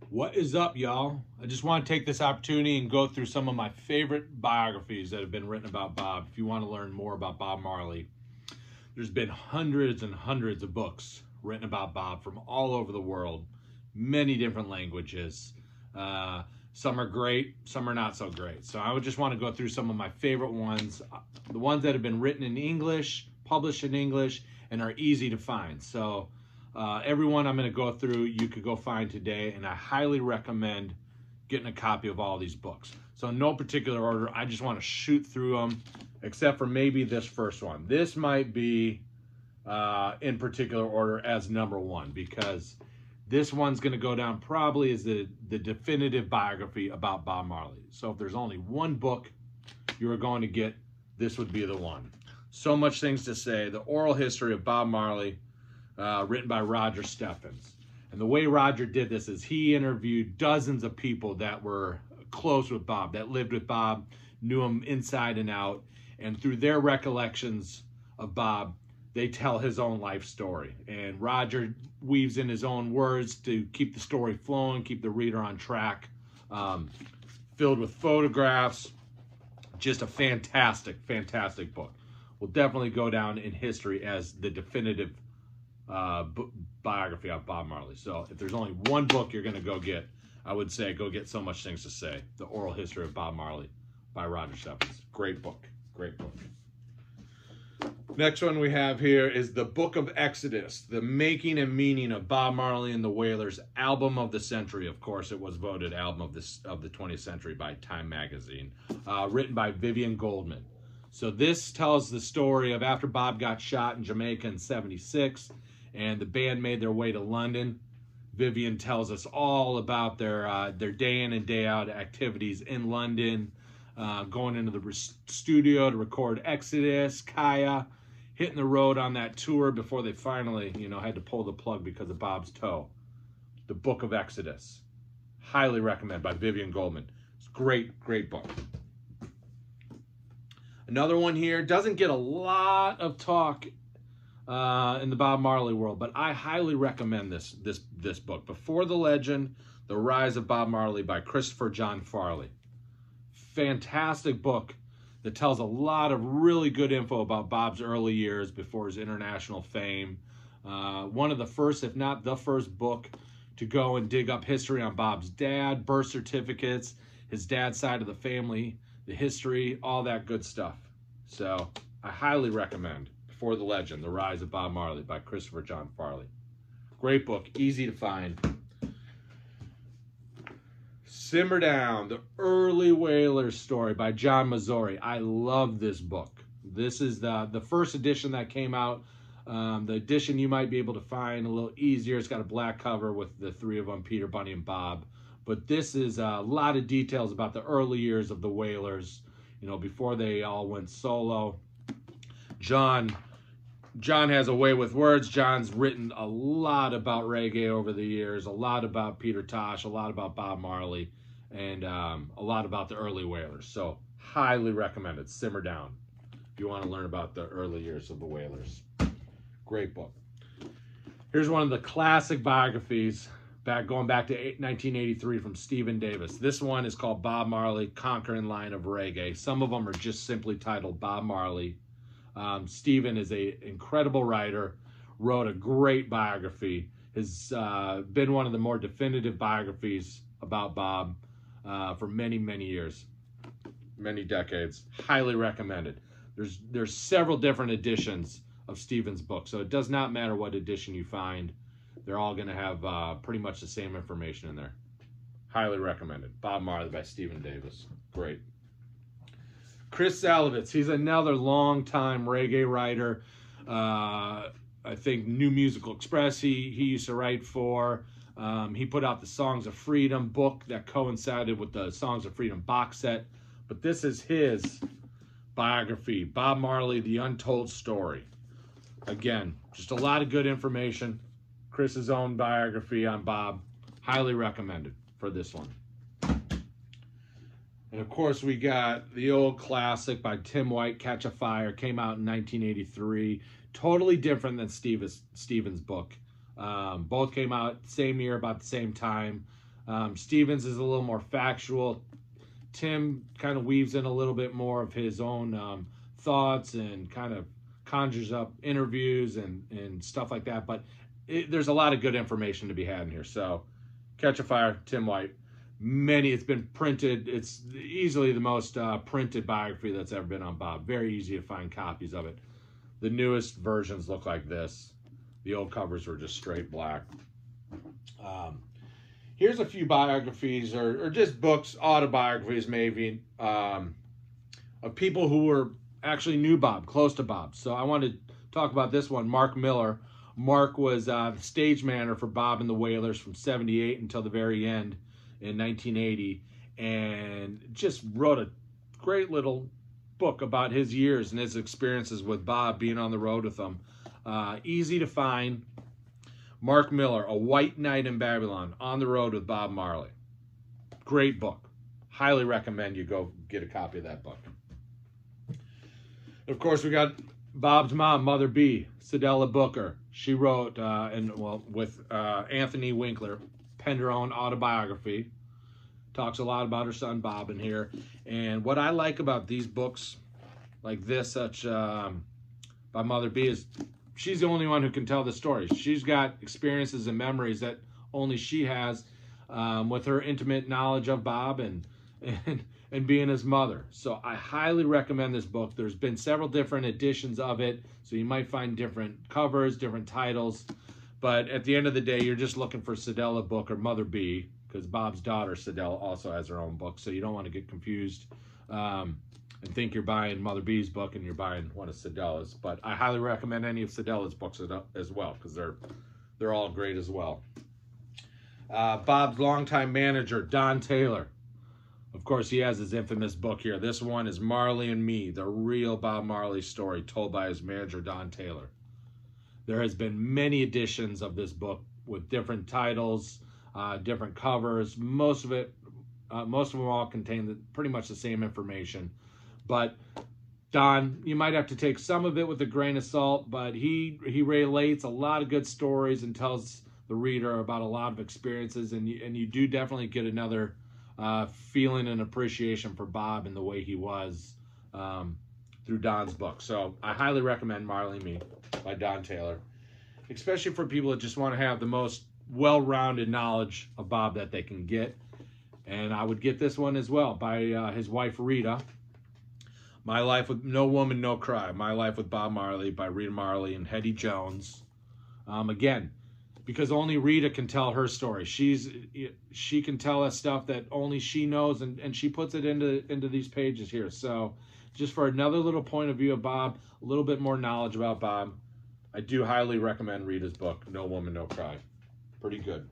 What is up, y'all? I just want to take this opportunity and go through some of my favorite biographies that have been written about Bob. If you want to learn more about Bob Marley, there's been hundreds and hundreds of books written about Bob from all over the world, many different languages. Some are great, some are not so great. So I would just want to go through some of my favorite ones, the ones that have been written in English, published in English, and are easy to find. So everyone I'm going to go through, you could go find today, and I highly recommend getting a copy of all these books. So in no particular order, I just want to shoot through them, except for maybe this first one. This might be in particular order as number one, because this one's going to go down probably as the definitive biography about Bob Marley. So if there's only one book you are going to get, this would be the one. So much things to say. The oral history of Bob Marley, written by Roger Steffens. And the way Roger did this is he interviewed dozens of people that were close with Bob, that lived with Bob, knew him inside and out. And through their recollections of Bob, they tell his own life story. And Roger weaves in his own words to keep the story flowing, keep the reader on track, filled with photographs. Just a fantastic, fantastic book. Will definitely go down in history as the definitive biography of Bob Marley. So if there's only one book you're going to go get, I would say go get So Much Things to Say, The Oral History of Bob Marley by Roger Steffens. Great book. Great book. Next one we have here is The Book of Exodus, The Making and Meaning of Bob Marley and the Wailers, Album of the Century. Of course, it was voted Album of the 20th Century by Time Magazine. Written by Vivien Goldman. So this tells the story of after Bob got shot in Jamaica in '76, and the band made their way to London. Vivien tells us all about their day in and day out activities in London, going into the studio to record Exodus, Kaya, hitting the road on that tour before they finally, had to pull the plug because of Bob's toe. The Book of Exodus. Highly recommend, by Vivien Goldman. It's a great, great book. Another one here, doesn't get a lot of talk in the Bob Marley world, but I highly recommend this book. Before the Legend, The Rise of Bob Marley by Christopher John Farley. Fantastic book that tells a lot of really good info about Bob's early years before his international fame. One of the first, if not the first book to go and dig up history on Bob's dad, birth certificates, his dad's side of the family, the history, all that good stuff. So I highly recommend Before the Legend, The Rise of Bob Marley by Christopher John Farley. Great book, easy to find. Simmer Down, The Early Wailers Story by John Masouri. I love this book. This is the first edition that came out. The edition you might be able to find a little easier. It's got a black cover with the three of them, Peter, Bunny, and Bob. But this is a lot of details about the early years of the Wailers, before they all went solo. John has a way with words. John's written a lot about reggae over the years, a lot about Peter Tosh, a lot about Bob Marley, and a lot about the early Wailers. So highly recommended. Simmer Down if you want to learn about the early years of the Wailers. Great book. Here's one of the classic biographies, going back to 1983 from Stephen Davis. This one is called Bob Marley, Conquering Line of Reggae. Some of them are just simply titled Bob Marley. Stephen is an incredible writer, wrote a great biography, has been one of the more definitive biographies about Bob for many, many years, many decades. Highly recommended. There's several different editions of Stephen's book, so it does not matter what edition you find. They're all going to have pretty much the same information in there. Highly recommended. Bob Marley by Stephen Davis. Great. Chris Salewicz, he's another long-time reggae writer. I think New Musical Express he used to write for. He put out the Songs of Freedom book that coincided with the Songs of Freedom box set. But this is his biography, Bob Marley, The Untold Story. Again, just a lot of good information. Chris's own biography on Bob. Highly recommended for this one. And of course, we got the old classic by Tim White, Catch a Fire, came out in 1983. Totally different than Stephen's book. Both came out same year, about the same time. Stevens is a little more factual. Tim kind of weaves in a little bit more of his own thoughts and kind of conjures up interviews and stuff like that. But there's a lot of good information to be had in here. So Catch a Fire, Tim White. It's been printed. It's easily the most printed biography that's ever been on Bob. Very easy to find copies of it. The newest versions look like this. The old covers were just straight black. Here's a few biographies or just books, autobiographies maybe, of people who were actually knew Bob, close to Bob. So I want to talk about this one, Mark Miller. Mark was the stage manager for Bob and the Wailers from 78 until the very end in 1980, and just wrote a great little book about his years and his experiences with Bob, being on the road with him. Easy to find. Mark Miller, A White Night in Babylon, on the road with Bob Marley. Great book. Highly recommend you go get a copy of that book. Of course, we got Bob's mom, Mother B, Cedella Booker. She wrote, with Anthony Winkler, penned her own autobiography. Talks a lot about her son Bob in here. And what I like about these books like this, such by Mother B, is she's the only one who can tell the story. She's got experiences and memories that only she has, with her intimate knowledge of Bob and being his mother. So I highly recommend this book. There's been several different editions of it, so you might find different covers, different titles. But at the end of the day, you're just looking for Cedella Booker, Mother B, because Bob's daughter, Cedella, also has her own book. So you don't want to get confused and think you're buying Mother B's book and you're buying one of Cedella's. But I highly recommend any of Cedella's books as well, because they're all great as well. Bob's longtime manager, Don Taylor. Of course, he has his infamous book here. This one is Marley Me, the real Bob Marley story told by his manager, Don Taylor. There has been many editions of this book with different titles, different covers. Most of them all contain pretty much the same information. But Don, you might have to take some of it with a grain of salt, but he relates a lot of good stories and tells the reader about a lot of experiences, and you do definitely get another feeling and appreciation for Bob and the way he was through Don's book. So I highly recommend Marley Me by Don Taylor, especially for people that just want to have the most well-rounded knowledge of Bob that they can get. And I would get this one as well by his wife Rita. My Life with No Woman, No Cry. My Life with Bob Marley by Rita Marley and Hetty Jones. Again, because only Rita can tell her story. She can tell us stuff that only she knows, and she puts it into these pages here. So just for another little point of view of Bob, a little bit more knowledge about Bob, I do highly recommend Rita's book, No Woman, No Cry. Pretty good.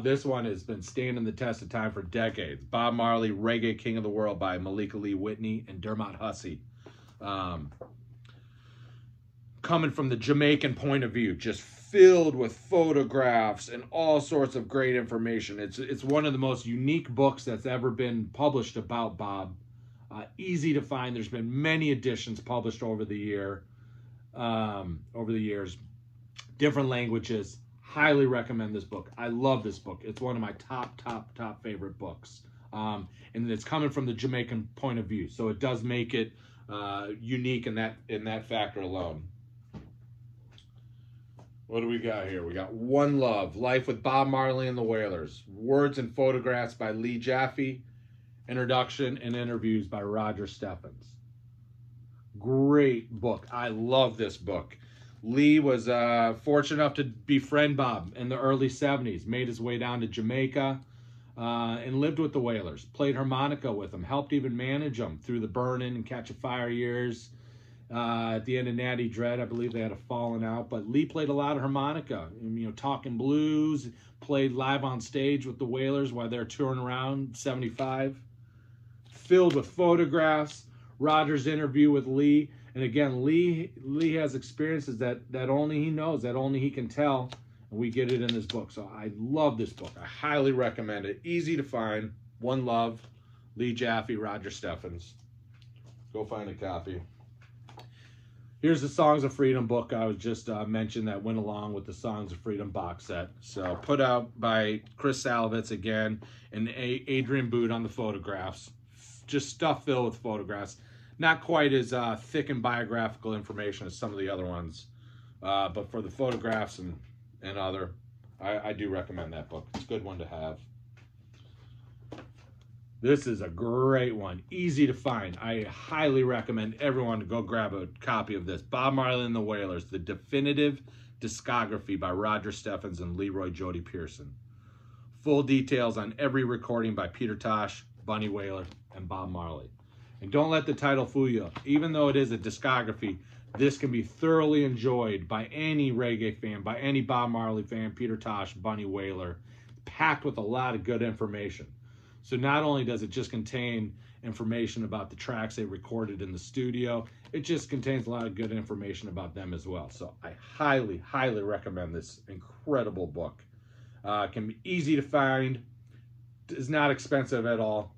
This one has been standing the test of time for decades. Bob Marley, Reggae King of the World by Malika Lee Whitney and Dermot Hussey. Coming from the Jamaican point of view, just filled with photographs and all sorts of great information. It's one of the most unique books that's ever been published about Bob. Easy to find. There's been many editions published over the years, different languages. Highly recommend this book. I love this book. It's one of my top favorite books. And it's coming from the Jamaican point of view, so it does make it unique in that factor alone. What do we got here? We got One Love, Life with Bob Marley and the Wailers. Words and photographs by Lee Jaffe. Introduction and interviews by Roger Steffens. Great book. I love this book. Lee was fortunate enough to befriend Bob in the early 70s, made his way down to Jamaica, and lived with the Wailers, played harmonica with them, helped even manage them through the Burnin' and Catch a Fire years. At the end of Natty Dread, I believe they had a falling out, but Lee played a lot of harmonica, talking blues, played live on stage with the Wailers while they're touring around 75. Filled with photographs, Roger's interview with Lee. And again, Lee has experiences that only he knows, that only he can tell, and we get it in this book. So I love this book. I highly recommend it. Easy to find. One Love, Lee Jaffe, Roger Steffens. Go find a copy. Here's the Songs of Freedom book I was just mentioned that went along with the Songs of Freedom box set. So put out by Chris Salewicz again, and Adrian Boot on the photographs. Just stuff filled with photographs. Not quite as thick and biographical information as some of the other ones. But for the photographs and other, I do recommend that book. It's a good one to have. This is a great one, easy to find. I highly recommend everyone to go grab a copy of this. Bob Marley and the Wailers, the Definitive Discography by Roger Steffens and Leroy Jody Pearson. Full details on every recording by Peter Tosh, Bunny Wailer, and Bob Marley. And don't let the title fool you. Even though it is a discography, this can be thoroughly enjoyed by any reggae fan, by any Bob Marley fan, Peter Tosh, Bunny Wailer, packed with a lot of good information. So not only does it just contain information about the tracks they recorded in the studio, it just contains a lot of good information about them as well. So I highly, highly recommend this incredible book. Can be easy to find, is not expensive at all.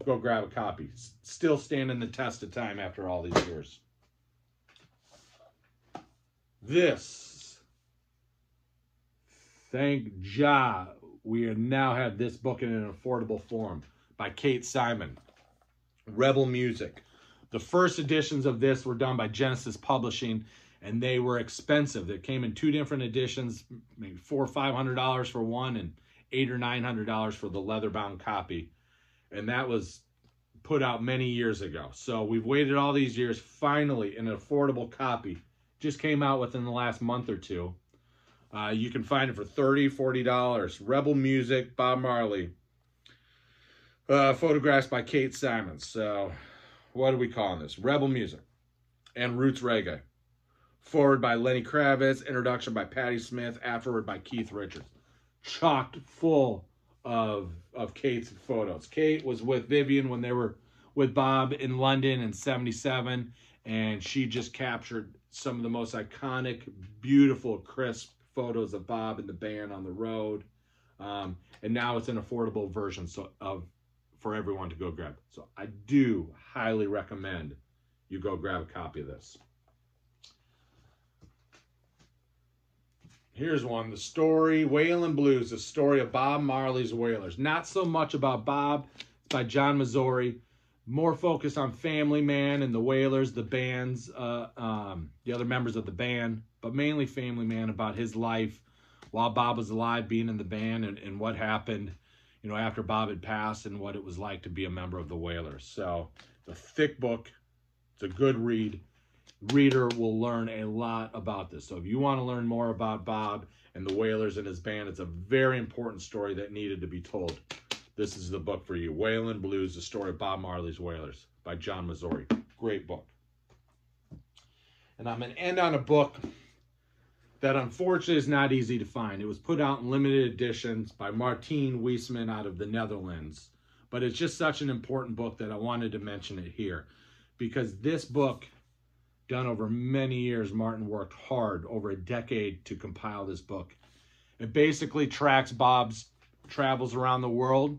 Go grab a copy. Still standing the test of time after all these years. This, thank Jah, we now have this book in an affordable form by Kate Simon, Rebel Music. The first editions of this were done by Genesis Publishing, and they were expensive. They came in 2 different editions, maybe $400 or $500 for one, and $800 or $900 for the leather-bound copy. And that was put out many years ago. So we've waited all these years. Finally, an affordable copy just came out within the last month or two. You can find it for $30, $40. Rebel Music, Bob Marley. Photographs by Kate Simon. So, what are we calling this? Rebel Music and Roots Reggae. Forward by Lenny Kravitz. Introduction by Patti Smith. Afterward by Keith Richards. Chocked full of Kate's photos. Kate was with Vivien when they were with Bob in London in '77. And she just captured some of the most iconic, beautiful, crisp photos of Bob and the band on the road, and now it's an affordable version for everyone to go grab. So I do highly recommend you go grab a copy of this. Here's one, the story, Wailin' Blues, the story of Bob Marley's Wailers. Not so much about Bob, it's by John Masouri. More focused on Family Man and the Wailers, the bands, the other members of the band, but mainly Family Man, about his life while Bob was alive, being in the band, and what happened, you know, after Bob had passed, and what it was like to be a member of the Wailers. So it's a thick book. It's a good read. Reader will learn a lot about this. So if you want to learn more about Bob and the Wailers and his band, it's a very important story that needed to be told. This is the book for you. Wailin' Blues, the story of Bob Marley's Wailers by John Masouri. Great book. And I'm going to end on a book that unfortunately is not easy to find. It was put out in limited editions by Martijn Weisman out of the Netherlands. But it's just such an important book that I wanted to mention it here. Because this book, done over many years, Martin worked hard, over a decade, to compile this book. It basically tracks Bob's travels around the world,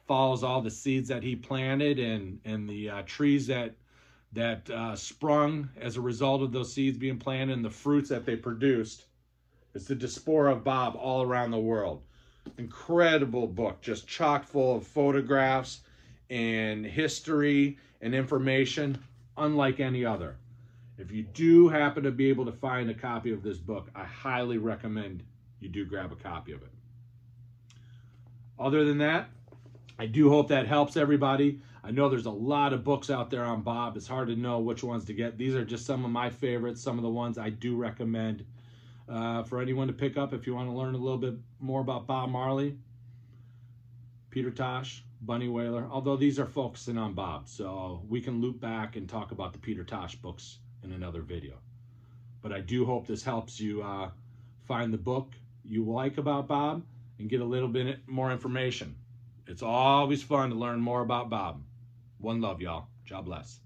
follows all the seeds that he planted and the trees that sprung as a result of those seeds being planted, and the fruits that they produced. It's the diaspora of Bob all around the world. Incredible book, just chock full of photographs and history and information unlike any other. If you do happen to be able to find a copy of this book, I highly recommend you do grab a copy of it. Other than that, I do hope that helps everybody. I know there's a lot of books out there on Bob. It's hard to know which ones to get. These are just some of my favorites, some of the ones I do recommend for anyone to pick up if you want to learn a little bit more about Bob Marley, Peter Tosh, Bunny Wailer, although these are focusing on Bob. So we can loop back and talk about the Peter Tosh books in another video. But I do hope this helps you find the book you like about Bob and get a little bit more information. It's always fun to learn more about Bob. One love, y'all. God bless.